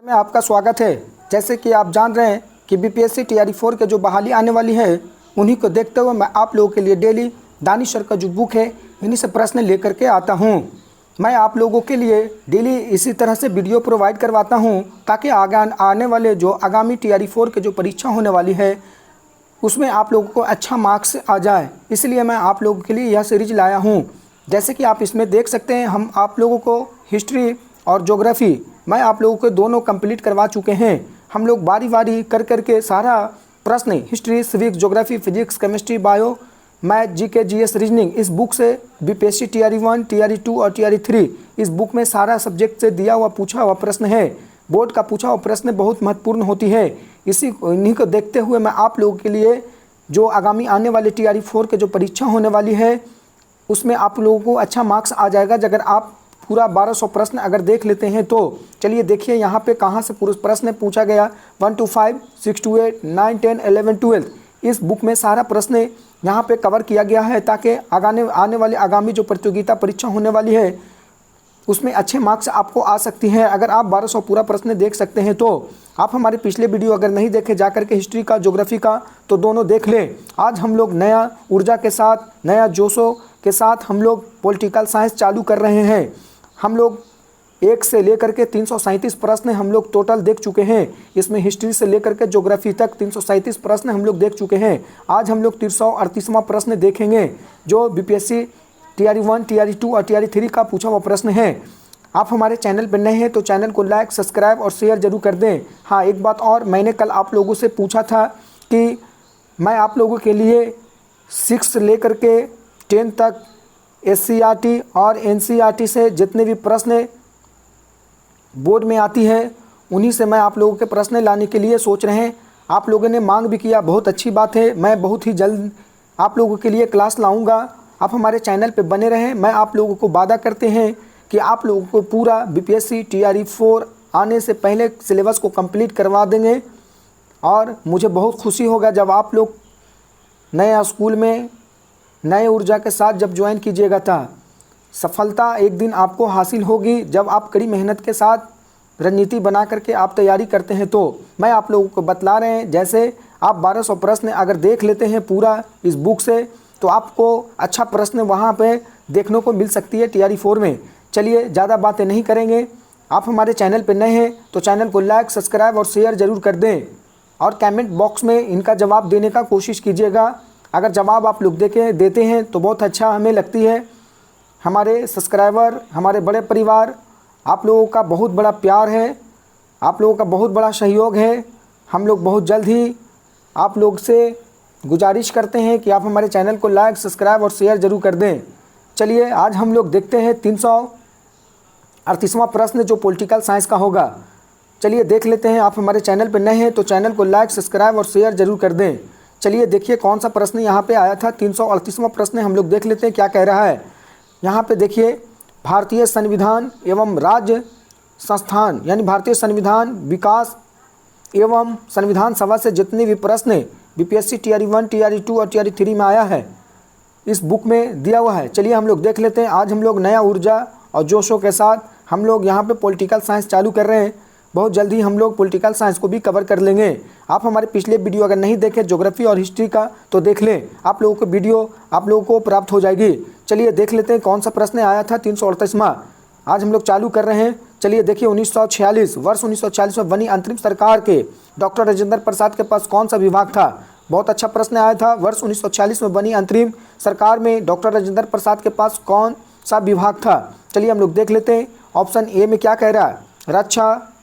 में आपका स्वागत है। जैसे कि आप जान रहे हैं कि बीपीएससी टीआरई 4 के जो बहाली आने वाली है उन्हीं को देखते हुए मैं आप लोगों के लिए डेली दानिश सर का जो बुक है इन्हीं से प्रश्न लेकर के आता हूं। मैं आप लोगों के लिए डेली इसी तरह से वीडियो प्रोवाइड करवाता हूं ताकि आने वाले जो आगामी टीआरई 4 के जो परीक्षा होने वाली है उसमें आप लोगों को अच्छा मार्क्स आ जाए, इसलिए मैं आप लोगों के लिए यह सीरीज लाया हूँ। जैसे कि आप इसमें देख सकते हैं हम आप लोगों को हिस्ट्री और ज्योग्राफी मैं आप लोगों को दोनों कंप्लीट करवा चुके हैं। हम लोग बारी बारी कर करके सारा प्रश्न history, civics, geography, physics, chemistry, bio, math, GK, GS, reasoning इस बुक से बीपीएससी टीआरई 1, टीआरई 2 और टीआरई 3 इस बुक में सारा सब्जेक्ट से दिया हुआ पूछा हुआ प्रश्न है। बोर्ड का पूछा हुआ प्रश्न बहुत महत्वपूर्ण होती है। इन्हीं को देखते हुए मैं आप लोगों के लिए जो आगामी आने वाले टीआरई 4 के जो परीक्षा होने वाली है उसमें आप लोगों को अच्छा मार्क्स आ जाएगा अगर आप पूरा 1200 प्रश्न अगर देख लेते हैं तो। चलिए देखिए यहाँ पे कहाँ से पूरा प्रश्न पूछा गया 1 to 5, 6 to 8, 9, 10, 11, 12 इस बुक में सारा प्रश्न यहाँ पे कवर किया गया है ताकि आने वाले आगामी जो प्रतियोगिता परीक्षा होने वाली है उसमें अच्छे मार्क्स आपको आ सकती हैं। अगर आप 1200 पूरा प्रश्न देख सकते हैं तो आप हमारे पिछले वीडियो अगर नहीं देखे जाकर के हिस्ट्री का, ज्योग्राफी का तो दोनों देख लें। आज हम लोग नया ऊर्जा के साथ, नया जोशों के साथ हम लोग पॉलिटिकल साइंस चालू कर रहे हैं। हम लोग 1 से लेकर के 337 प्रश्न हम लोग टोटल देख चुके हैं। इसमें हिस्ट्री से लेकर के ज्योग्राफी तक 337 प्रश्न हम लोग देख चुके हैं। आज हम लोग 338वां प्रश्न देखेंगे जो बीपीएससी टीआरई 1, टीआरई 2 और टीआरई 3 का पूछा हुआ प्रश्न है। आप हमारे चैनल पर नए हैं तो चैनल को लाइक, सब्सक्राइब और शेयर जरूर कर दें। हाँ, एक बात और, मैंने कल आप लोगों से पूछा था कि मैं आप लोगों के लिए 6 से लेकर के 10 तक एससीईआरटी और एनसीईआरटी से जितने भी प्रश्न बोर्ड में आती है उन्हीं से मैं आप लोगों के प्रश्न लाने के लिए सोच रहे हैं। आप लोगों ने मांग भी किया, बहुत अच्छी बात है। मैं बहुत ही जल्द आप लोगों के लिए क्लास लाऊंगा। आप हमारे चैनल पे बने रहें। मैं आप लोगों को वादा करते हैं कि आप लोगों को पूरा बीपीएससी टीआरई 4 आने से पहले सिलेबस को कंप्लीट करवा देंगे और मुझे बहुत खुशी होगा जब आप लोग नए स्कूल में नए ऊर्जा के साथ जब ज्वाइन कीजिएगा था। सफलता एक दिन आपको हासिल होगी जब आप कड़ी मेहनत के साथ रणनीति बना करके आप तैयारी करते हैं। तो मैं आप लोगों को बतला रहे हैं, जैसे आप 1200 प्रश्न अगर देख लेते हैं पूरा इस बुक से तो आपको अच्छा प्रश्न वहाँ पे देखने को मिल सकती है टीआरई 4 में। चलिए ज़्यादा बातें नहीं करेंगे। आप हमारे चैनल पर नए हैं तो चैनल को लाइक, सब्सक्राइब और शेयर ज़रूर कर दें और कमेंट बॉक्स में इनका जवाब देने का कोशिश कीजिएगा। अगर जवाब आप लोग देते हैं तो बहुत अच्छा हमें लगती है। हमारे सब्सक्राइबर, हमारे बड़े परिवार, आप लोगों का बहुत बड़ा प्यार है, आप लोगों का बहुत बड़ा सहयोग है। हम लोग बहुत जल्द ही आप लोग से गुजारिश करते हैं कि आप हमारे चैनल को लाइक, सब्सक्राइब और शेयर ज़रूर कर दें। चलिए आज हम लोग देखते हैं 338वां प्रश्न जो पॉलिटिकल साइंस का होगा। चलिए देख लेते हैं। आप हमारे चैनल पर नए हैं तो चैनल को लाइक, सब्सक्राइब और शेयर ज़रूर कर दें। चलिए देखिए कौन सा प्रश्न यहाँ पे आया था। 338वां प्रश्न हम लोग देख लेते हैं क्या कह रहा है। यहाँ पे देखिए, भारतीय संविधान एवं राज्य संस्थान यानी भारतीय संविधान विकास एवं संविधान सभा से जितने भी प्रश्न बीपीएससी टीआरई 1, टीआरई 2 और टीआरई 3 में आया है इस बुक में दिया हुआ है। चलिए हम लोग देख लेते हैं। आज हम लोग नया ऊर्जा और जोशों के साथ हम लोग यहाँ पे पॉलिटिकल साइंस चालू कर रहे हैं। बहुत जल्दी हम लोग पॉलिटिकल साइंस को भी कवर कर लेंगे। आप हमारे पिछले वीडियो अगर नहीं देखे ज्योग्राफी और हिस्ट्री का तो देख लें, आप लोगों को वीडियो आप लोगों को प्राप्त हो जाएगी। चलिए देख लेते हैं कौन सा प्रश्न आया था 338वां। आज हम लोग चालू कर रहे हैं। चलिए देखिए, 1946 वर्ष 1946 में बनी अंतरिम सरकार के डॉक्टर राजेंद्र प्रसाद के पास कौन सा विभाग था। बहुत अच्छा प्रश्न आया था। वर्ष 1946 में बनी अंतरिम सरकार में डॉक्टर राजेंद्र प्रसाद के पास कौन सा विभाग था। चलिए हम लोग देख लेते हैं। ऑप्शन ए में क्या कह रहा है, रक्षा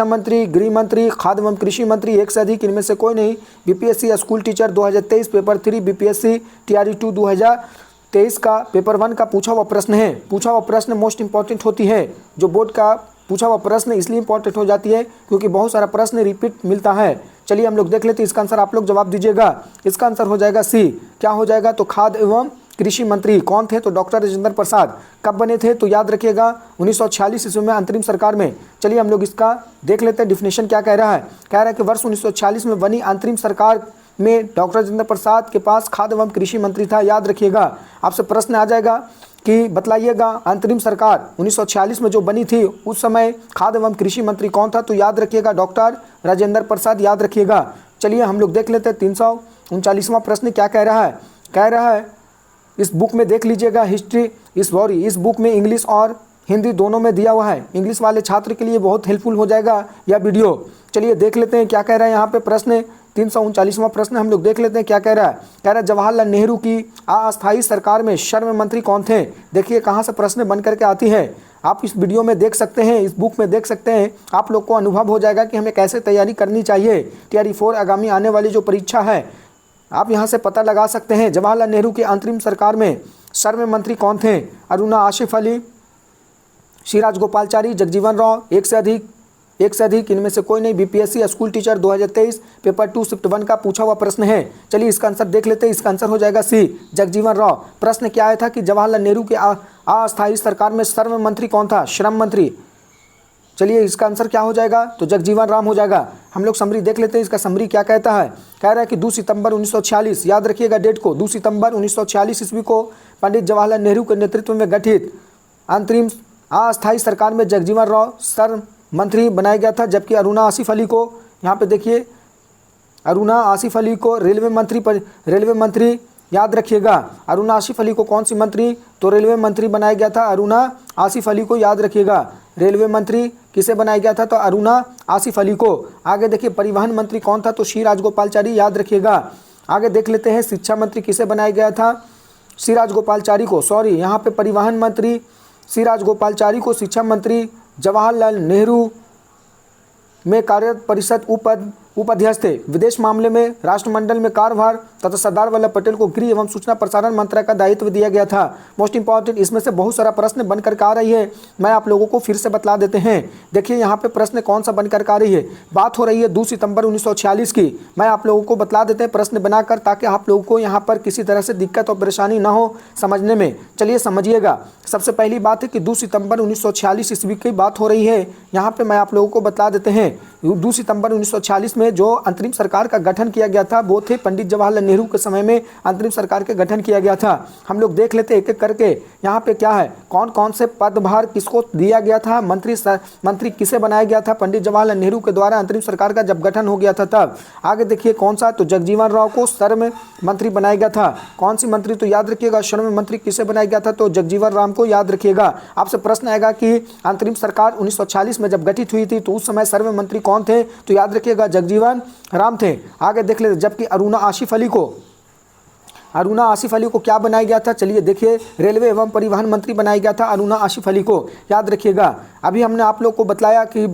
मंत्री, गृह मंत्री, खाद्य एवं कृषि मंत्री, एक से अधिक, इनमें से कोई नहीं। BPSC school teacher 2023 paper 3, BPSC TRE 2 2023 का पेपर 1 का पूछा हुआ प्रश्न है। पूछा हुआ प्रश्न मोस्ट इंपॉर्टेंट होती है। जो बोर्ड का पूछा हुआ प्रश्न इसलिए इंपॉर्टेंट हो जाती है क्योंकि बहुत सारा प्रश्न रिपीट मिलता है। चलिए हम लोग देख लेते हैं। इसका आंसर आप लोग जवाब दीजिएगा। इसका आंसर हो जाएगा सी। क्या हो जाएगा, तो खाद्य एवं कृषि मंत्री कौन थे, तो डॉक्टर राजेंद्र प्रसाद। कब बने थे, तो याद रखिएगा 1946 ईस्वी में अंतरिम सरकार में। चलिए हम लोग इसका देख लेते हैं डिफिनेशन क्या कह रहा है। कह रहा है कि वर्ष 1946 में बनी अंतरिम सरकार में डॉक्टर राजेंद्र प्रसाद के पास खाद्य एवं कृषि मंत्री था। याद रखिएगा, आपसे प्रश्न आ जाएगा कि बतलाइएगा अंतरिम सरकार 1946 में जो बनी थी उस समय खाद्य एवं कृषि मंत्री कौन था? तो याद रखिएगा डॉक्टर राजेंद्र प्रसाद, याद रखिएगा। चलिए हम लोग देख लेते हैं 339वां प्रश्न क्या कह रहा है। कह रहा है इस बुक में देख लीजिएगा, हिस्ट्री इस बुक में इंग्लिश और हिंदी दोनों में दिया हुआ है। इंग्लिश वाले छात्र के लिए बहुत हेल्पफुल हो जाएगा यह वीडियो। चलिए देख लेते हैं क्या कह रहा है यहाँ पे प्रश्न। 339वां प्रश्न हम लोग देख लेते हैं क्या कह रहा है। कह रहा है जवाहरलाल नेहरू की अस्थायी सरकार में श्रम मंत्री कौन थे? देखिए कहाँ से प्रश्न बन करके आती है, आप इस वीडियो में देख सकते हैं, इस बुक में देख सकते हैं। आप लोग को अनुभव हो जाएगा कि हमें कैसे तैयारी करनी चाहिए। TRE 4 आगामी आने वाली जो परीक्षा है आप यहाँ से पता लगा सकते हैं। जवाहरलाल नेहरू की अंतरिम सरकार में श्रम मंत्री कौन थे? अरुणा आसिफ अली, श्री राजगोपालचारी, जगजीवन राव, एक से अधिक इनमें से कोई नहीं। BPSC school teacher 2023 paper 2 shift 1 का पूछा हुआ प्रश्न है। चलिए इसका आंसर देख लेते हैं। इसका आंसर हो जाएगा C, जगजीवन राव। प्रश्न क्या आया था कि जवाहरलाल नेहरू के अस्थायी सरकार में श्रम मंत्री कौन था? श्रम मंत्री। चलिए इसका आंसर क्या हो जाएगा? तो जगजीवन राम हो जाएगा। हम लोग समरी देख लेते हैं। इसका समरी क्या कहता है? कह रहा है कि 2 सितंबर 1946, याद रखिएगा डेट को, 2 सितंबर 1946 ईस्वी को पंडित जवाहरलाल नेहरू के नेतृत्व में गठित अंतरिम अस्थायी सरकार में जगजीवन राव श्रम मंत्री बनाया गया था, जबकि अरुणा आसिफ अली को, यहाँ पे देखिए अरुणा आसिफ अली को रेलवे मंत्री याद रखिएगा। अरुणा आसिफ अली को कौन सी मंत्री? तो रेलवे मंत्री बनाया गया था। अरुणा आसिफ अली को याद रखिएगा। रेलवे मंत्री किसे बनाया गया था? तो अरुणा आसिफ अली को। आगे देखिए परिवहन मंत्री कौन था? तो श्री राजगोपालचारी, याद रखिएगा। आगे देख लेते हैं शिक्षा मंत्री किसे बनाया गया था? श्री राजगोपालचारी को, सॉरी यहाँ पे परिवहन मंत्री श्री राजगोपालचारी को, शिक्षा मंत्री जवाहरलाल नेहरू में कार्यरत परिषद उपाध्यक्ष थे। विदेश मामले में राष्ट्रमंडल में कार्यभार तथा सरदार वल्लभ पटेल को गृह एवं सूचना प्रसारण मंत्रालय का दायित्व दिया गया था। मोस्ट इंपॉर्टेंट, इसमें से बहुत सारा प्रश्न बनकर आ रही है, मैं आप लोगों को फिर से बतला देते हैं। देखिए यहाँ पे प्रश्न कौन सा बनकर आ रही है। बात हो रही है 2 सितंबर 1946 की। मैं आप लोगों को बतला देते हैं प्रश्न बनाकर, ताकि आप लोगों को यहाँ पर किसी तरह से दिक्कत और परेशानी ना हो समझने में। चलिए समझिएगा। सबसे पहली बात है कि 2 सितंबर 1946 ईस्वी की बात हो रही है। यहाँ पे मैं आप लोगों को बता देते हैं 2 सितंबर 1946 में जो अंतरिम सरकार का गठन किया गया था वो थे पंडित जवाहरलाल नेहरू के समय में अंतरिम सरकार के गठन किया गया था। हम लोग देख लेते एक एक करके। यहाँ पे क्या है, कौन कौन से पदभार किसको दिया गया था, मंत्री किसे बनाया गया था पंडित जवाहरलाल नेहरू के द्वारा अंतरिम सरकार का जब गठन हो गया था तब। आगे देखिए कौन सा, तो जगजीवन राव को श्रम मंत्री बनाया गया था। कौन सी मंत्री? तो याद रखिएगा श्रम मंत्री किसे बनाया गया था? तो जगजीवन राम को, याद रखिएगा। आपसे प्रश्न आएगा कि अंतरिम सरकार 1946 में जब गठित हुई थी तो उस समय श्रम मंत्री कौन थे? तो याद रखिएगा जगजीवन राम थे। आगे देख लेते, जबकि अरुणा आसिफ अली को क्या बनाया गया था? चलिए देखिए रेलवे एवं परिवहन मंत्री बनाया गया था अरुणा आसिफ अली को, याद रखिएगा। अभी हमने आप लोग को बतलाया कि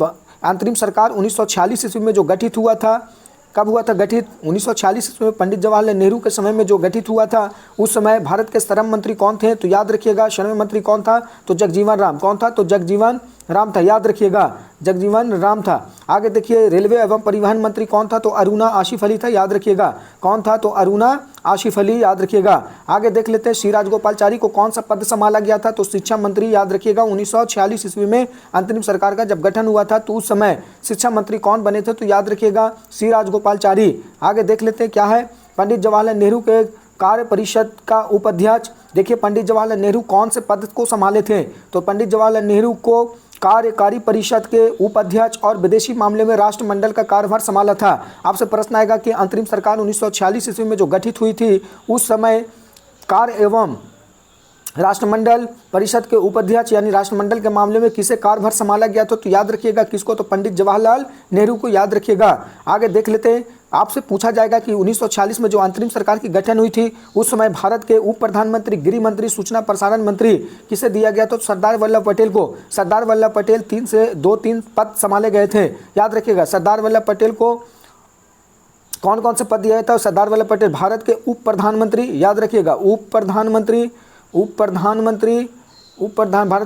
अंतरिम सरकार 1946 ईस्वी में जो गठित हुआ था, कब हुआ था गठित? 1946 ईस्वी में पंडित जवाहरलाल नेहरू के समय में जो गठित हुआ था। उस समय भारत के श्रम मंत्री कौन थे? तो याद रखिएगा श्रम मंत्री कौन था? तो जगजीवन राम। कौन था? तो जगजीवन राम था, याद रखिएगा जगजीवन राम था। आगे देखिए रेलवे एवं परिवहन मंत्री कौन था? तो अरुणा आसिफ अली था, याद रखिएगा। कौन था? तो अरुणा आसिफ अली, याद रखिएगा। आगे देख लेते हैं श्री राजगोपालचारी को कौन सा पद संभाला गया था? तो शिक्षा मंत्री, याद रखिएगा। 1946 ईस्वी में अंतरिम सरकार का जब गठन हुआ था तो उस समय शिक्षा मंत्री कौन बने थे? तो याद रखिएगा श्री राजगोपालचारी। आगे देख लेते हैं क्या है, पंडित जवाहरलाल नेहरू के कार्य परिषद का उपाध्यक्ष। देखिए पंडित जवाहरलाल नेहरू कौन से पद को संभाले थे? तो पंडित जवाहरलाल नेहरू को कार्यकारी परिषद के उपाध्यक्ष और विदेशी मामले में राष्ट्रमंडल का कार्यभार संभाला था। आपसे प्रश्न आएगा कि अंतरिम सरकार 1946 ईस्वी में जो गठित हुई थी उस समय कार्य एवं राष्ट्रमंडल परिषद के उपाध्यक्ष यानी राष्ट्रमंडल के मामले में किसे कार्यभार संभाला गया था? तो याद रखिएगा किसको? तो पंडित जवाहरलाल नेहरू को, याद रखिएगा। आगे देख लेते हैं, आपसे पूछा जाएगा कि 1946 में जो अंतरिम सरकार की गठन हुई थी उस समय भारत के उप प्रधानमंत्री, गृह मंत्री, सूचना प्रसारण मंत्री किसे दिया गया? तो सरदार वल्लभ पटेल को। सरदार वल्लभ पटेल 3 पद संभाले गए थे, याद रखिएगा। सरदार वल्लभ पटेल को कौन कौन से पद दिया था? सरदार वल्लभ पटेल भारत के उप प्रधानमंत्री, याद रखिएगा भारत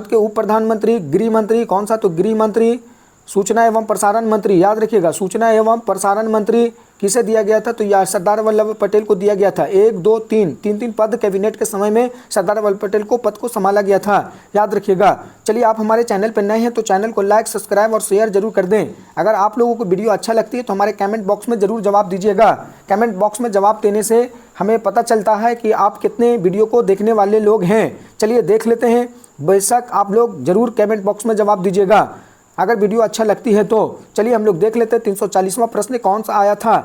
के उप प्रधानमंत्री, गृह मंत्री, कौन सा? तो गृह मंत्री, सूचना एवं प्रसारण मंत्री, याद रखिएगा। सूचना एवं प्रसारण मंत्री किसे दिया गया था? तो यार सरदार वल्लभ पटेल को दिया गया था। 1 2 3 पद कैबिनेट के समय में सरदार वल्लभ पटेल को पद को संभाला गया था, याद रखिएगा। चलिए आप हमारे चैनल पर नए हैं तो चैनल को लाइक, सब्सक्राइब और शेयर जरूर कर दें। अगर आप लोगों को वीडियो अच्छा लगती है तो हमारे कमेंट बॉक्स में जरूर जवाब दीजिएगा। कमेंट बॉक्स में जवाब देने से हमें पता चलता है कि आप कितने वीडियो को देखने वाले लोग हैं। चलिए देख लेते हैं। बेशक आप लोग ज़रूर कमेंट बॉक्स में जवाब दीजिएगा अगर वीडियो अच्छा लगती है तो। चलिए हम लोग देख लेते हैं 340वां प्रश्न कौन सा आया था।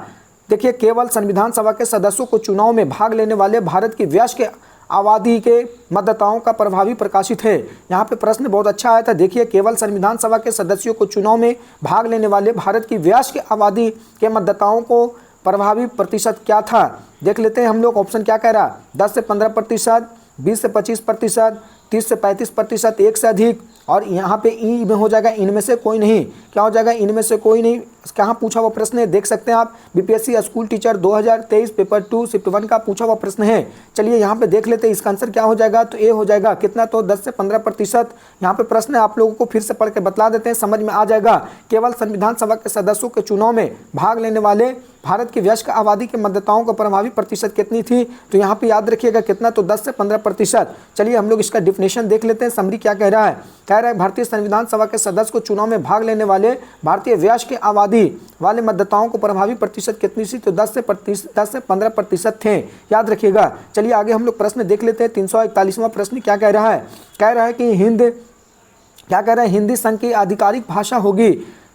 देखिए, केवल संविधान सभा के सदस्यों को चुनाव में भाग लेने वाले भारत की वयस्क आबादी के मतदाताओं का प्रभावी प्रकाशित है। यहाँ पे प्रश्न बहुत अच्छा आया था। देखिए, केवल संविधान सभा के सदस्यों को चुनाव में भाग लेने वाले भारत की वयस्क आबादी के मतदाताओं को प्रभावी प्रतिशत क्या था। देख लेते हैं हम लोग। ऑप्शन क्या कह रहा, 10 से 15%, 20 से 25%, 30 से 35%, एक से अधिक। और यहाँ पे ई में हो जाएगा इनमें से कोई नहीं। क्या हो जाएगा, इनमें से कोई नहीं। कहाँ पूछा हुआ प्रश्न है, देख सकते हैं आप। BPSC school teacher 2023 paper 2 shift 1 का पूछा हुआ प्रश्न है। चलिए यहाँ पे देख लेते हैं इसका आंसर क्या हो जाएगा। तो ए हो जाएगा कितना, तो 10 से 15%। यहाँ पे प्रश्न आप लोगों को फिर से पढ़ के बतला देते हैं, समझ में आ जाएगा। केवल संविधान सभा के सदस्यों के चुनाव में भाग लेने वाले भारत की वयस्क आबादी के मतदाताओं को प्रभावी प्रतिशत कितनी थी, तो यहाँ पे याद रखिएगा कितना, तो 10 से 15%। चलिए हम लोग इसका डिफिनेशन देख लेते हैं। समरी क्या कह रहा है, कह रहा है भारतीय संविधान सभा के सदस्य को चुनाव में भाग लेने वाले भारतीय वयस्क आबादी वाले मतदाताओं को प्रभावी प्रतिशत कितनी थी, तो 10 से 15% थे, याद रखिएगा। चलिए आगे हम लोग प्रश्न देख लेते हैं। 341वां प्रश्न क्या कह रहा है, कह रहा है कि हिंदी संघ की आधिकारिक भाषा होगी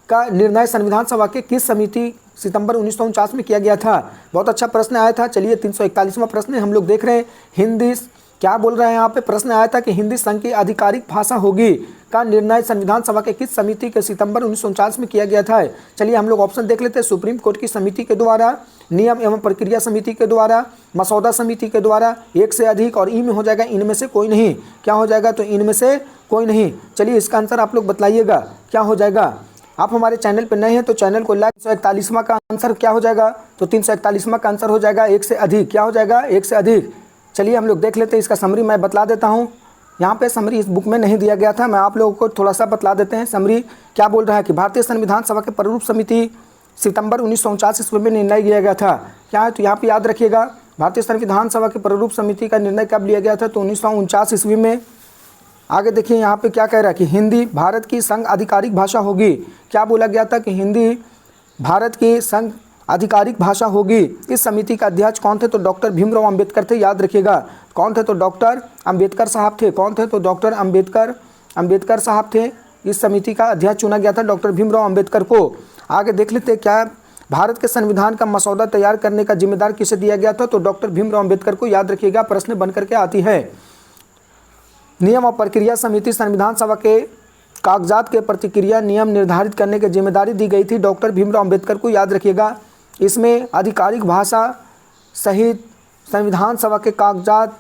का निर्णय संविधान सभा के किस समिति सितंबर 1949 में किया गया था। बहुत अच्छा प्रश्न आया था। चलिए 341वां प्रश्न हम लोग देख रहे हैं। हिंदी क्या बोल रहे हैं यहाँ पे, प्रश्न आया था कि हिंदी संघ की आधिकारिक भाषा होगी का निर्णय संविधान सभा के किस समिति के सितंबर 1949 में किया गया था। चलिए हम लोग ऑप्शन देख लेते हैं। सुप्रीम कोर्ट की समिति के द्वारा, नियम एवं प्रक्रिया समिति के द्वारा, मसौदा समिति के द्वारा, एक से अधिक। और ई में हो जाएगा इनमें से कोई नहीं। क्या हो जाएगा, तो इनमें से कोई नहीं। चलिए इसका आंसर आप लोग बताइएगा क्या हो जाएगा। आप हमारे चैनल पर नए हैं तो चैनल को लाइक। 341वां का आंसर क्या हो जाएगा, तो 341वां का आंसर हो जाएगा एक से अधिक। क्या हो जाएगा, एक से अधिक। चलिए हम लोग देख लेते हैं। इसका समरी मैं बतला देता हूँ। यहाँ पे समरी इस बुक में नहीं दिया गया था, मैं आप लोगों को थोड़ा सा बतला देते हैं। समरी क्या बोल रहा है कि भारतीय संविधान सभा के प्रारूप समिति सितंबर 1949 ईस्वी में निर्णय लिया गया था। क्या है, तो यहाँ पे याद रखिएगा भारतीय संविधान सभा के प्रारूप समिति का निर्णय कब लिया गया था, तो 1949 ईस्वी में। आगे देखिए यहाँ पे क्या कह रहा है कि हिंदी भारत की संघ आधिकारिक भाषा होगी। क्या बोला गया था कि हिंदी भारत की संघ आधिकारिक भाषा होगी। इस समिति का अध्यक्ष कौन थे, तो डॉक्टर भीमराव अंबेडकर थे, याद रखिएगा। कौन थे, तो डॉक्टर अंबेडकर साहब थे। कौन थे, तो डॉक्टर अंबेडकर साहब थे। इस समिति का अध्यक्ष चुना गया था डॉक्टर भीमराव अंबेडकर को। आगे देख लेते हैं क्या भारत के संविधान का मसौदा तैयार करने का जिम्मेदार किसे दिया गया था, तो डॉक्टर भीमराव अंबेडकर को, याद रखिएगा। प्रश्न बन करके आती है। नियम और प्रक्रिया समिति संविधान सभा के कागजात के प्रतिक्रिया नियम निर्धारित करने की जिम्मेदारी दी गई थी डॉक्टर भीमराव अंबेडकर को, याद रखिएगा। इसमें आधिकारिक भाषा सहित संविधान सभा के कागजात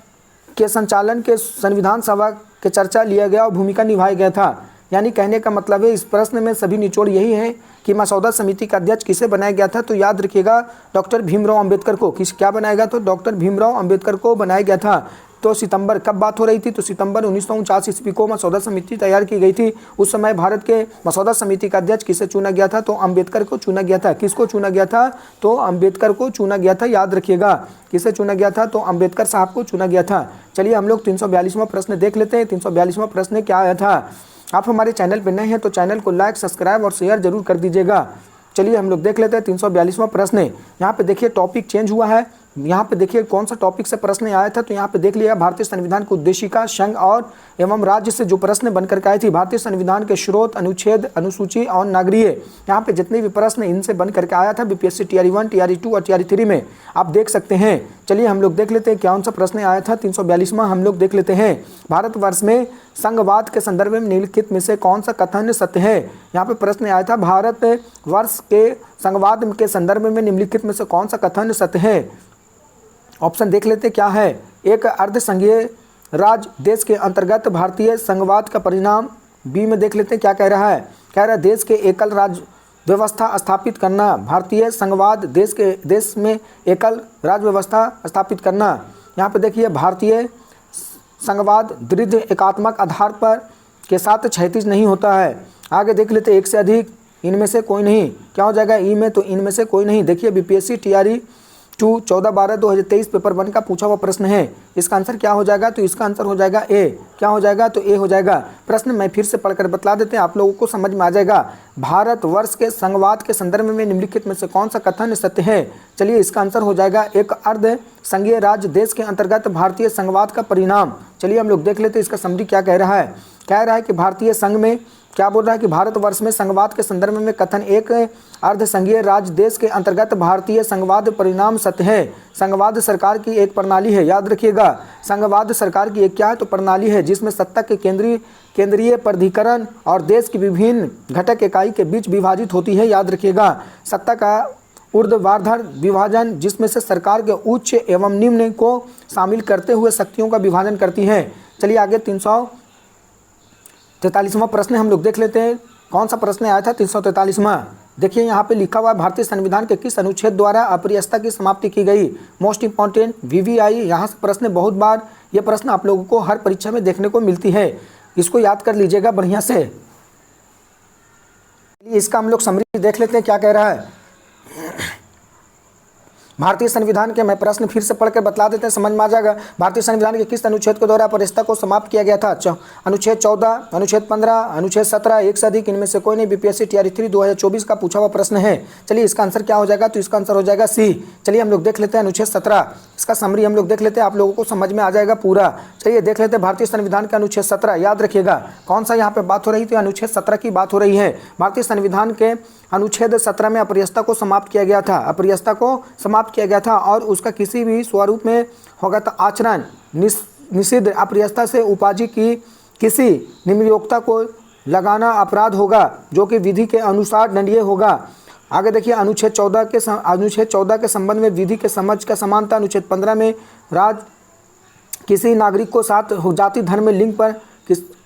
के संचालन के संविधान सभा के चर्चा लिया गया और भूमिका निभाया गया था। यानी कहने का मतलब है इस प्रश्न में सभी निचोड़ यही है कि मसौदा समिति का अध्यक्ष किसे बनाया गया था, तो याद रखिएगा डॉक्टर भीमराव अंबेडकर को। क्या बनाया गया, तो डॉक्टर भीमराव अंबेडकर को बनाया गया था। तो सितंबर कब बात हो रही थी, तो सितंबर 1949 ईस्वी को मसौदा समिति तैयार की गई थी। उस समय भारत के मसौदा समिति का अध्यक्ष किसे चुना गया था, तो अंबेडकर को चुना गया था। किसको चुना गया था, तो अंबेडकर को चुना गया था, याद रखिएगा। किसे चुना गया था, तो अंबेडकर साहब को चुना गया था। चलिए हम लोग 342वां प्रश्न देख लेते हैं। 342वां प्रश्न क्या आया था। आप हमारे चैनल पर नए हैं तो चैनल को लाइक, सब्सक्राइब और शेयर जरूर कर दीजिएगा। चलिए हम लोग देख लेते हैं 342वां प्रश्न। यहाँ पे देखिए टॉपिक चेंज हुआ है। यहाँ पे देखिए कौन सा टॉपिक से प्रश्न आया था, तो यहाँ पे देख लिया भारतीय संविधान की उद्देशिका, संघ और एवं राज्य से जो प्रश्न बनकर के आई थी, भारतीय संविधान के स्रोत, अनुच्छेद, अनुसूची और नागरिक। यहाँ पे जितने भी प्रश्न इनसे बन करके आया था बीपीएससी टीआरई 1, टीआरई 2 और टीआरई 3 में, आप देख सकते हैं। चलिए हम लोग देख लेते हैं कौन सा प्रश्न आया था। 342वां हम लोग देख लेते हैं। भारतवर्ष में संघवाद के संदर्भ में निम्नलिखित में से कौन सा कथन सत्य है। यहाँ पे प्रश्न आया था भारतवर्ष के संघवाद के संदर्भ में निम्नलिखित में से कौन सा कथन सत्य है। ऑप्शन देख लेते क्या है। एक अर्धसंघीय राज्य देश के अंतर्गत भारतीय संघवाद का परिणाम। बी में देख लेते हैं क्या कह रहा है। कह रहा है देश के एकल राज्य व्यवस्था स्थापित करना। भारतीय संघवाद देश में एकल राज्य व्यवस्था स्थापित करना। यहाँ पे देखिए भारतीय संघवाद दृढ़ एकात्मक आधार पर के साथ क्षैतिज नहीं होता है। आगे देख लेते एक से अधिक, इनमें से कोई नहीं। क्या हो जाएगा, ई में, तो इनमें से कोई नहीं। देखिए बीपीएससी टीआरई टू 14/12/2023 पेपर 1 का पूछा हुआ प्रश्न है। इसका आंसर क्या हो जाएगा? तो इसका आंसर हो जाएगा ए। क्या हो जाएगा? तो ए हो जाएगा। प्रश्न मैं फिर से पढ़कर बतला देते हैं, आप लोगों को समझ में आ जाएगा। भारतवर्ष के संघवाद के संदर्भ में निम्नलिखित में से कौन सा कथन सत्य है? चलिए इसका आंसर हो जाएगा एक अर्ध संघीय राज्य देश के अंतर्गत भारतीय संघवाद का परिणाम। चलिए हम लोग देख लेते हैं इसका समरी क्या कह रहा है। कह रहा है कि भारतीय संघ में क्या बोल रहा है कि भारतवर्ष में संघवाद के संदर्भ में कथन एक अर्ध संघीय राज्य देश के अंतर्गत भारतीय संघवाद परिणाम सत्य है। संघवाद सरकार की एक प्रणाली है, याद रखिएगा। संघवाद सरकार की एक क्या है? तो प्रणाली है जिसमें सत्ता के केंद्रीय प्राधिकरण और देश की विभिन्न घटक इकाई के बीच विभाजित होती है, याद रखिएगा। सत्ता का ऊर्ध्वाधर विभाजन जिसमें से सरकार के उच्च एवं निम्न को शामिल करते हुए शक्तियों का विभाजन करती है। चलिए आगे 343वां प्रश्न हम लोग देख लेते हैं। कौन सा प्रश्न आया था? 343वां। देखिए यहाँ पे लिखा हुआ है भारतीय संविधान के किस अनुच्छेद द्वारा अप्रियता की समाप्ति की गई? Most important VVI. यहाँ से प्रश्न बहुत बार ये प्रश्न आप लोगों को हर परीक्षा में देखने को मिलती है, इसको याद कर लीजिएगा बढ़िया से। इसका हम लोग समरी देख लेते हैं क्या कह रहा है। भारतीय संविधान के मैं प्रश्न फिर से पढ़ कर बतला देते हैं, समझ में आ जाएगा। भारतीय संविधान के किस अनुच्छेद के द्वारा अप्रियता को समाप्त किया गया था? अनुच्छेद 14, अनुच्छेद 15, अनुच्छेद 17, एक से अधिक, इनमें से कोई नहीं। बीपीएससी टीआरई 3 2024 का पूछा हुआ प्रश्न है। चलिए इसका आंसर क्या हो जाएगा? तो इसका आंसर हो जाएगा सी। चलिए हम लोग देख लेते हैं अनुच्छेद 17, इसका समरी हम लोग देख लेते हैं, आप लोगों को समझ में आ जाएगा पूरा। चलिए देख लेते हैं भारतीय संविधान का अनुच्छेद 17, याद रखिएगा कौन सा यहाँ पे बात हो रही थी? अनुच्छेद 17 की बात हो रही है। भारतीय संविधान के अनुच्छेद 17 में अप्रियता को समाप्त किया गया था। अप्रियता को समाप्त किया गया था और उसका किसी भी स्वरूप में होगा तो आचरण निषिद्ध। अप्रियता से उपाधि की किसी निम्नयोग्यता को लगाना अपराध होगा जो कि विधि के अनुसार दंडनीय होगा। आगे देखिए अनुच्छेद 14 के संबंध में विधि के समझ का समानता। अनुच्छेद 15 में किसी नागरिक को साथ जाति, धर्म, लिंग पर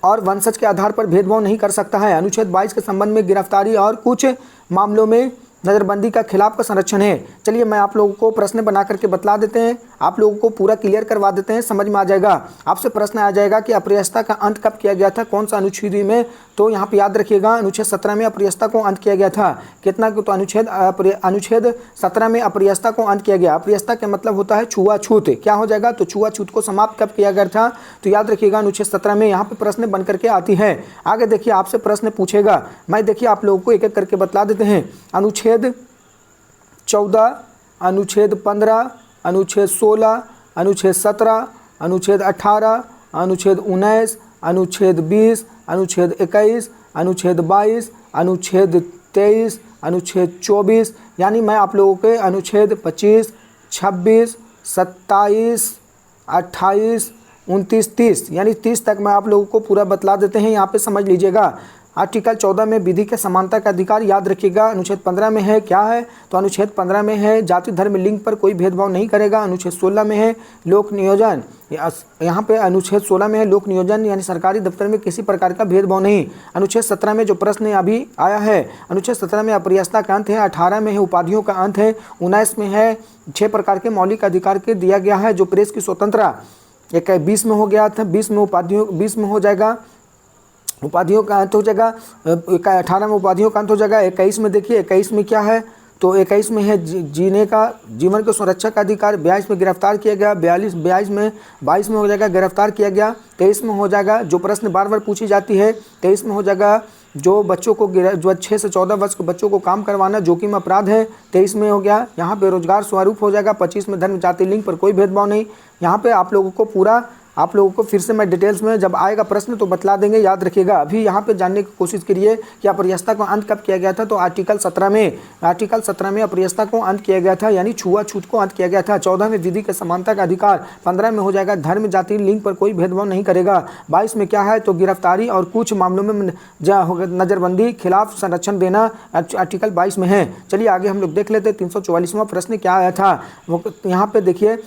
और वंशज के आधार पर भेदभाव नहीं कर सकता है। अनुच्छेद 22 के संबंध में गिरफ्तारी और कुछ मामलों में नज़रबंदी का खिलाफ का संरक्षण है। चलिए मैं आप लोगों को प्रश्न बना करके बतला देते हैं, आप लोगों को पूरा क्लियर करवा देते हैं, समझ में आ जाएगा। आपसे प्रश्न आ जाएगा कि अप्रियता का अंत कब किया गया था, कौन सा अनुच्छेद में? तो यहाँ पे याद रखिएगा अनुच्छेद 17 में अप्रियता को अंत किया गया था। कितना? तो अनुच्छेद 17 में अप्रियता को अंत किया गया। अप्रियता का मतलब होता है छुआछूत। क्या हो जाएगा? तो छुआछूत को समाप्त कब किया गया था? तो याद रखिएगा अनुच्छेद 17 में। यहाँ पे प्रश्न बन करके आती है। आगे देखिए आपसे प्रश्न पूछेगा, मैं देखिए आप लोगों को एक एक करके बतला देते हैं। अनुच्छेद 14, अनुच्छेद 15, अनुच्छेद 16, अनुच्छेद 17, अनुच्छेद 18, अनुच्छेद 19, अनुच्छेद 20, अनुच्छेद 21, अनुच्छेद 22, अनुच्छेद 23, अनुच्छेद 24, यानी मैं आप लोगों के अनुच्छेद 25, 26, 27, 28, 29, 30 यानी 30 तक मैं आप लोगों को पूरा बतला देते हैं। यहाँ पे समझ लीजिएगा। आर्टिकल 14 में विधि के समानता का अधिकार, याद रखिएगा। अनुच्छेद 15 में है क्या है? तो अनुच्छेद 15 में है जाति, धर्म, लिंग पर कोई भेदभाव नहीं करेगा। अनुच्छेद 16 में है लोक नियोजन, यहाँ पे अनुच्छेद 16 में है लोक नियोजन यानी सरकारी दफ्तर में किसी प्रकार का भेदभाव नहीं। अनुच्छेद 17 में जो प्रश्न अभी आया है, अनुच्छेद 17 में अप्रियता का अंत है। 18 में है उपाधियों का अंत है। 19 में है 6 प्रकार के मौलिक अधिकार के दिया गया है जो प्रेस की स्वतंत्रता। 20 में हो गया था, 20 में हो जाएगा उपाधियों का अंत हो जाएगा। 18 में उपाधियों का अंत हो जाएगा। 21 में देखिए 21 में क्या है? तो 21 में है जीवन को सुरक्षा का अधिकार। 22 में गिरफ्तार किया गया। 22 में हो जाएगा गिरफ्तार किया गया। 23 में हो जाएगा जो प्रश्न बार बार पूछी जाती है। 23 में हो जाएगा जो बच्चों को जो 6 से 14 वर्ष के बच्चों को काम करवाना जोखिम अपराध है। 23 में हो गया यहाँ बेरोजगार स्वरूप हो जाएगा। 25 में धर्म, जाति, लिंग पर कोई भेदभाव नहीं। यहाँ पे आप लोगों को पूरा आप लोगों को फिर से मैं डिटेल्स में जब आएगा प्रश्न तो बतला देंगे, याद रखिएगा। अभी यहाँ पे जानने की कोशिश करिए कि अप्रियता को अंत कब किया गया था। तो आर्टिकल 17 में अप्रियता को अंत किया गया था यानी छुआछूत को अंत किया गया था। 14 में विधि के समानता का अधिकार। 15 में हो जाएगा धर्म, जाति, लिंग पर कोई भेदभाव नहीं करेगा। 22 में क्या है? तो गिरफ्तारी और कुछ मामलों में नज़रबंदी खिलाफ संरक्षण देना आर्टिकल 22 में है। चलिए आगे हम लोग देख लेते हैं 344वां प्रश्न क्या आया था। वो यहाँ पे देखिए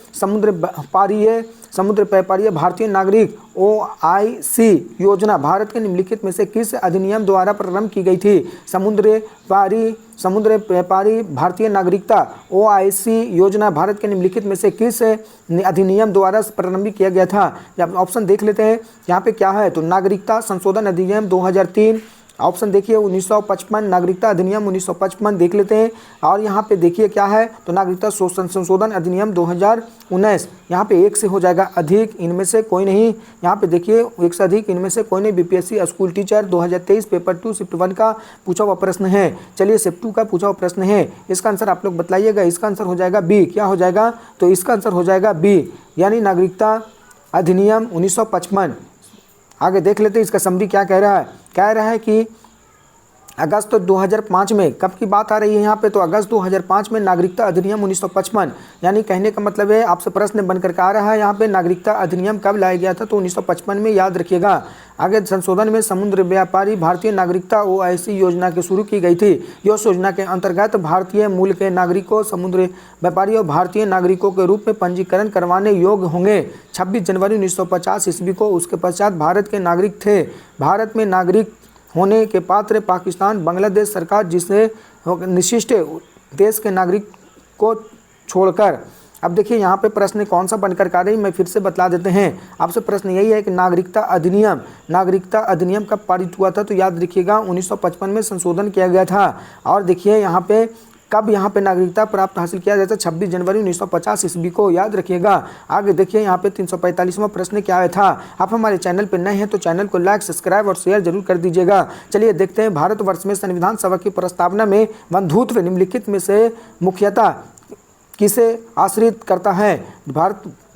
समुद्र व्यापारी भारतीय नागरिक OIC योजना भारत के निम्नलिखित में से किस अधिनियम द्वारा प्रारंभ की गई थी? समुद्र व्यापारी भारतीय नागरिकता OIC योजना भारत के निम्नलिखित में से किस अधिनियम द्वारा प्रारंभ किया गया था? ऑप्शन देख लेते हैं यहाँ पे क्या है। तो नागरिकता संशोधन अधिनियम 2003, ऑप्शन देखिए 1955 नागरिकता अधिनियम 1955 देख लेते हैं। और यहाँ पे देखिए क्या है, तो नागरिकता संशोधन अधिनियम 2019। यहाँ पे एक से हो जाएगा अधिक, इनमें से कोई नहीं। यहाँ पे देखिए एक से अधिक, इनमें से कोई नहीं। BPSC school teacher 2023 paper 2 shift 1 का पूछा हुआ प्रश्न है। चलिए शिफ्ट 2 का पूछा हुआ प्रश्न है, इसका आंसर आप लोग बताइएगा। इसका आंसर हो जाएगा बी। क्या हो जाएगा, तो इसका आंसर हो जाएगा बी, यानी नागरिकता अधिनियम 1955। आगे देख लेते हैं इसका समरी क्या कह रहा है। कह रहा है कि अगस्त 2005 में, कब की बात आ रही है यहाँ पे, तो अगस्त 2005 में नागरिकता अधिनियम 1955, यानी कहने का मतलब है आपसे प्रश्न बन करके आ रहा है यहाँ पे नागरिकता अधिनियम कब लाया गया था, तो 1955 में, याद रखिएगा। आगे संशोधन में समुद्र व्यापारी भारतीय नागरिकता ओआईसी योजना की शुरू की गई थी। इस योजना के अंतर्गत भारतीय मूल के नागरिकों, समुद्र व्यापारी और भारतीय नागरिकों के रूप में पंजीकरण करवाने योग्य होंगे। 26 जनवरी 1950 ईस्वी को उसके पश्चात भारत के नागरिक थे। भारत में नागरिक होने के पात्र पाकिस्तान, बांग्लादेश सरकार जिसे विशिष्ट देश के नागरिक को छोड़कर। अब देखिए यहाँ पे प्रश्न कौन सा बनकर आ रही है, मैं फिर से बता देते हैं आपसे। प्रश्न यही है कि नागरिकता अधिनियम कब पारित हुआ था, तो याद रखिएगा 1955 में संशोधन किया गया था। और देखिए यहाँ पे कब यहाँ पे नागरिकता प्राप्त हासिल किया जाता है, 26 जनवरी 1950 ईस्वी को, याद रखिएगा। आगे देखिए यहाँ पे 345वां प्रश्न क्या आया था। आप हमारे चैनल पर नए हैं तो चैनल को लाइक, सब्सक्राइब और शेयर जरूर कर दीजिएगा। चलिए देखते हैं, भारतवर्ष में संविधान सभा की प्रस्तावना में बंधुत्व निम्नलिखित में से मुख्यतः किसे आश्रित करता है।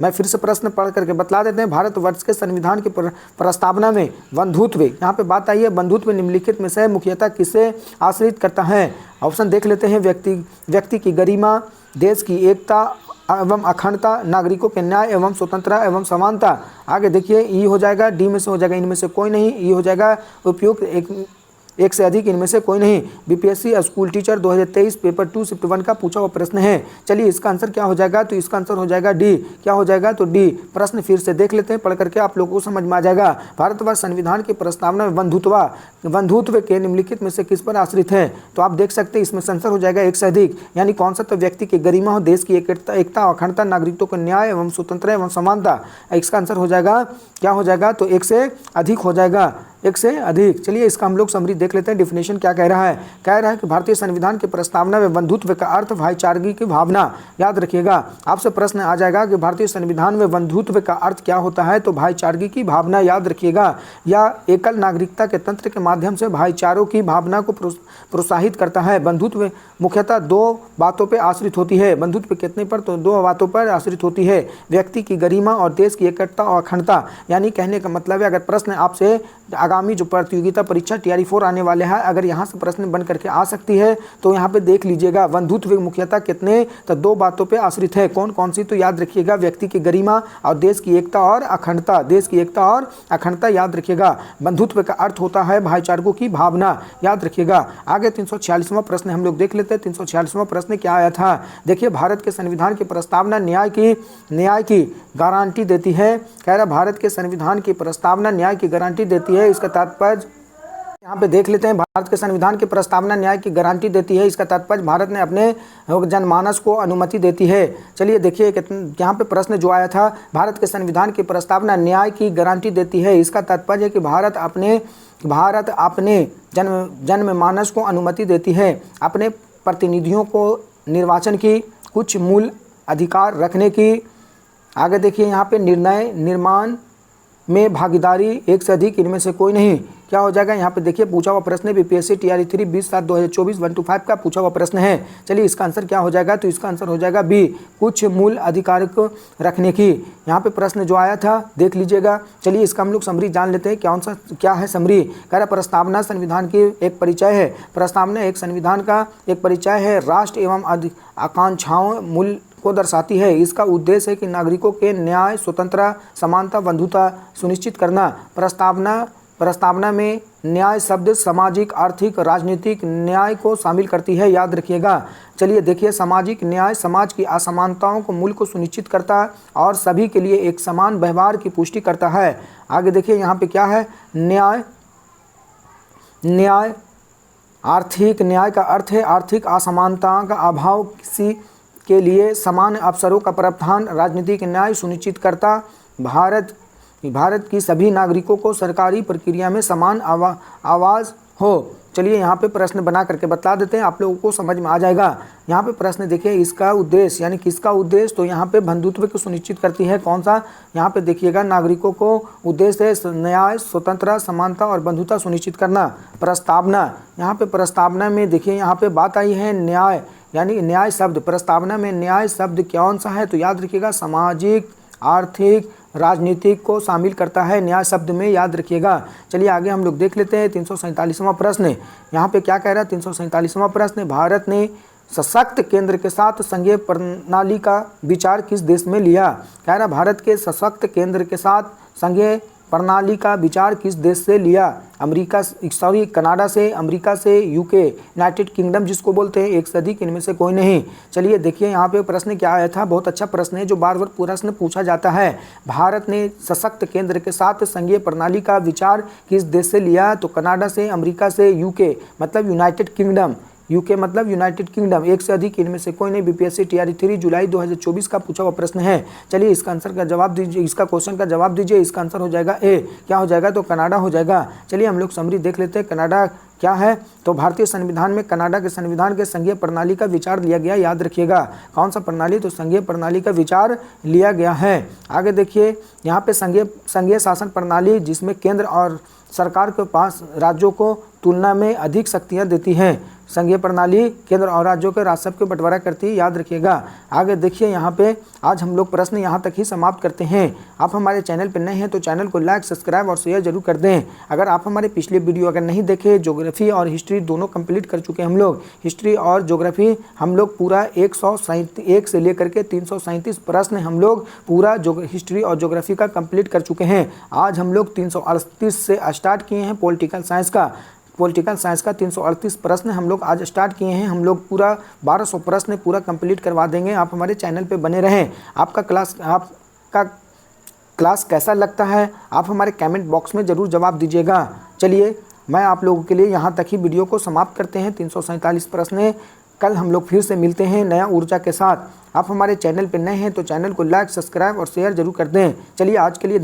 मैं फिर से प्रश्न पढ़ करके बतला देते हैं। भारतवर्ष के संविधान की प्रस्तावना में बंधुत्व, यहाँ पे बात आई है, बंधुत्व निम्नलिखित में से मुख्यतः किसे आश्रित करता है। ऑप्शन देख लेते हैं। व्यक्ति की गरिमा, देश की एकता एवं अखंडता, नागरिकों के न्याय एवं स्वतंत्रता एवं समानता। आगे देखिए ई हो जाएगा, डी में से हो जाएगा, इनमें से कोई नहीं। ई हो जाएगा उपयुक्त एक से अधिक, इनमें से कोई नहीं। BPSC school teacher 2023 paper 2 shift 1 का पूछा हुआ प्रश्न है। चलिए इसका आंसर क्या हो जाएगा, तो इसका आंसर हो जाएगा डी। क्या हो जाएगा, तो डी। प्रश्न फिर से देख लेते हैं, पढ़ करके आप लोगों को समझ में आ जाएगा। भारतवर्ष संविधान की प्रस्तावना में बंधुत्व के निम्नलिखित में से किस पर आश्रित है, तो आप देख सकते हैं इसमें आंसर हो जाएगा एक से अधिक, यानी कौन सा, तो व्यक्ति की गरिमा हो, देश की एकता अखंडता, नागरिकों को न्याय एवं स्वतंत्रता एवं समानता। इसका आंसर हो जाएगा, क्या हो जाएगा, तो एक से अधिक हो जाएगा, एक से अधिक। चलिए इसका हम लोग समरी देख लेते हैं। डिफिनेशन क्या कह रहा है। कह रहा है कि भारतीय संविधान की प्रस्तावना में बंधुत्व का अर्थ भाईचारगी की भावना। याद रखिएगा, आपसे प्रश्न आ जाएगा कि भारतीय संविधान में बंधुत्व का अर्थ क्या होता है, तो भाईचारगी की भावना, याद रखिएगा। या एकल नागरिकता के तंत्र के माध्यम से भाईचारों की भावना को प्रोत्साहित करता है। बंधुत्व मुख्यतः दो बातों पर आश्रित होती है। बंधुत्व कितने पर, तो दो बातों पर आश्रित होती है, व्यक्ति की गरिमा और देश की एकता और अखंडता। यानी कहने का मतलब है, अगर प्रश्न आपसे आगामी जो प्रतियोगिता परीक्षा TRE 4 आने वाले हैं, अगर यहाँ से प्रश्न बन करके आ सकती है, तो यहाँ पे देख लीजिएगा बंधुत्व मुख्यतः कितने, तो दो बातों पे आश्रित है। कौन कौन सी, तो याद रखिएगा व्यक्ति की गरिमा और देश की एकता और अखंडता। देश की एकता और अखंडता, याद रखिएगा। बंधुत्व का अर्थ होता है भाईचारकों की भावना, याद रखिएगा। आगे 346वां प्रश्न हम लोग देख लेते हैं। 346वां प्रश्न क्या आया था, देखिए। भारत के संविधान की प्रस्तावना न्याय की गारंटी देती है। कह रहा भारत के संविधान की प्रस्तावना न्याय की गारंटी देती है। इसका तात्पर्य यहाँ पे देख लेते हैं। भारत के संविधान की प्रस्तावना न्याय की गारंटी देती है। इसका तात्पर्य भारत ने अपने जनमानस को अनुमति देती है। चलिए देखिए यहाँ पे प्रश्न जो आया था, भारत के संविधान की प्रस्तावना न्याय की गारंटी देती है। इसका तात्पर्य है कि भारत अपने जनमानस को अनुमति देती है, अपने प्रतिनिधियों को निर्वाचन की, कुछ मूल अधिकार रखने की। आगे देखिए यहाँ पे निर्माण में भागीदारी, एक से अधिक, इनमें से कोई नहीं। क्या हो जाएगा, यहाँ पे देखिए पूछा हुआ प्रश्न है। बीपीएससी TRE 3 20/7/2024 1 to 5 का पूछा हुआ प्रश्न है। चलिए इसका आंसर क्या हो जाएगा, तो इसका आंसर हो जाएगा बी, कुछ मूल अधिकार को रखने की। यहाँ पे प्रश्न जो आया था देख लीजिएगा। चलिए इसका हम लोग समरी जान लेते हैं, क्या है समरी। कह रहा प्रस्तावना संविधान की एक परिचय है। प्रस्तावना एक संविधान का एक परिचय है, राष्ट्र एवं आकांक्षाओं मूल को दर्शाती है। इसका उद्देश्य है कि नागरिकों के न्याय, स्वतंत्रता, समानता, बंधुता सुनिश्चित करना। प्रस्तावना में न्याय शब्द सामाजिक, आर्थिक, राजनीतिक न्याय को शामिल करती है, याद रखिएगा। चलिए देखिए, सामाजिक न्याय समाज की असमानताओं को मूल को सुनिश्चित करता है और सभी के लिए एक समान व्यवहार की पुष्टि करता है। आगे देखिए यहाँ पे क्या है, न्याय आर्थिक, न्याय का अर्थ है आर्थिक असमानता का अभाव, किसी के लिए समान अवसरों का प्रावधान, राजनीतिक न्याय सुनिश्चित करता, भारत की सभी नागरिकों को सरकारी प्रक्रिया में समान आवाज़ हो। चलिए यहाँ पे प्रश्न बना करके बता देते हैं, आप लोगों को समझ में आ जाएगा। यहाँ पे प्रश्न देखिए, इसका उद्देश्य यानी किसका उद्देश्य, तो यहाँ पे बंधुत्व को सुनिश्चित करती है। कौन सा, यहाँ पे देखिएगा, नागरिकों को उद्देश्य है न्याय, स्वतंत्रता, समानता और बंधुता सुनिश्चित करना। प्रस्तावना, यहाँ पे प्रस्तावना में देखिए यहाँ पे बात आई है न्याय, यानी न्याय शब्द, प्रस्तावना में न्याय शब्द कौन सा है, तो याद रखिएगा सामाजिक, आर्थिक, राजनीतिक को शामिल करता है न्याय शब्द में, याद रखिएगा। चलिए आगे हम लोग देख लेते हैं 347वां प्रश्न। यहाँ पे क्या कह रहा है 347वां प्रश्न, भारत ने सशक्त केंद्र के साथ संघीय प्रणाली का विचार किस देश में लिया। कह रहा भारत के सशक्त केंद्र के साथ संघीय प्रणाली का विचार किस देश से लिया। कनाडा से, अमेरिका से, यूके, यूनाइटेड किंगडम जिसको बोलते हैं, एक से अधिक, इनमें से कोई नहीं। चलिए देखिए यहाँ पे प्रश्न क्या आया था, बहुत अच्छा प्रश्न है जो बार बार प्रश्न पूछा जाता है। भारत ने सशक्त केंद्र के साथ संघीय प्रणाली का विचार किस देश से लिया, तो कनाडा से, अमेरिका से, यूके मतलब यूनाइटेड किंगडम, यूके मतलब यूनाइटेड किंगडम, एक से अधिक, इनमें से कोई नहीं। बीपीएससी टीआरई 3 जुलाई 2024 का पूछा हुआ प्रश्न है। चलिए इसका आंसर का जवाब दीजिए, इसका क्वेश्चन का जवाब दीजिए। इसका आंसर हो जाएगा ए, क्या हो जाएगा, तो कनाडा हो जाएगा। चलिए हम लोग समरी देख लेते हैं, कनाडा क्या है, तो भारतीय संविधान में कनाडा के संविधान के संघीय प्रणाली का विचार लिया गया, याद रखिएगा। कौन सा प्रणाली, तो संघीय प्रणाली का विचार लिया गया है। आगे देखिए यहाँ पे संघीय शासन प्रणाली जिसमें केंद्र और सरकार के पास राज्यों को तुलना में अधिक शक्तियाँ देती हैं। संघीय प्रणाली केंद्र और राज्यों के राजस्व के बंटवारा करती है, याद रखिएगा। आगे देखिए यहाँ पे आज हम लोग प्रश्न यहाँ तक ही समाप्त करते हैं। आप हमारे चैनल पर नए हैं तो चैनल को लाइक, सब्सक्राइब और शेयर जरूर कर दें। अगर आप हमारे पिछले वीडियो अगर नहीं देखे, ज्योग्राफी और हिस्ट्री दोनों कंप्लीट कर चुके हैं हम लोग। हिस्ट्री और ज्योग्राफी हम लोग पूरा 1 से लेकर के 337 प्रश्न हम लोग पूरा हिस्ट्री और ज्योग्राफी का कंप्लीट कर चुके हैं। आज हम लोग 338 से स्टार्ट किए हैं। पॉलिटिकल साइंस का 338 प्रश्न हम लोग आज स्टार्ट किए हैं। हम लोग पूरा 1200 प्रश्न पूरा कंप्लीट करवा देंगे। आप हमारे चैनल पे बने रहें। आपका क्लास कैसा लगता है आप हमारे कमेंट बॉक्स में ज़रूर जवाब दीजिएगा। चलिए मैं आप लोगों के लिए यहाँ तक ही वीडियो को समाप्त करते हैं। 347 प्रश्न। कल हम लोग फिर से मिलते हैं नया ऊर्जा के साथ। आप हमारे चैनल पर नए हैं तो चैनल को लाइक, सब्सक्राइब और शेयर जरूर कर दें। चलिए आज के लिए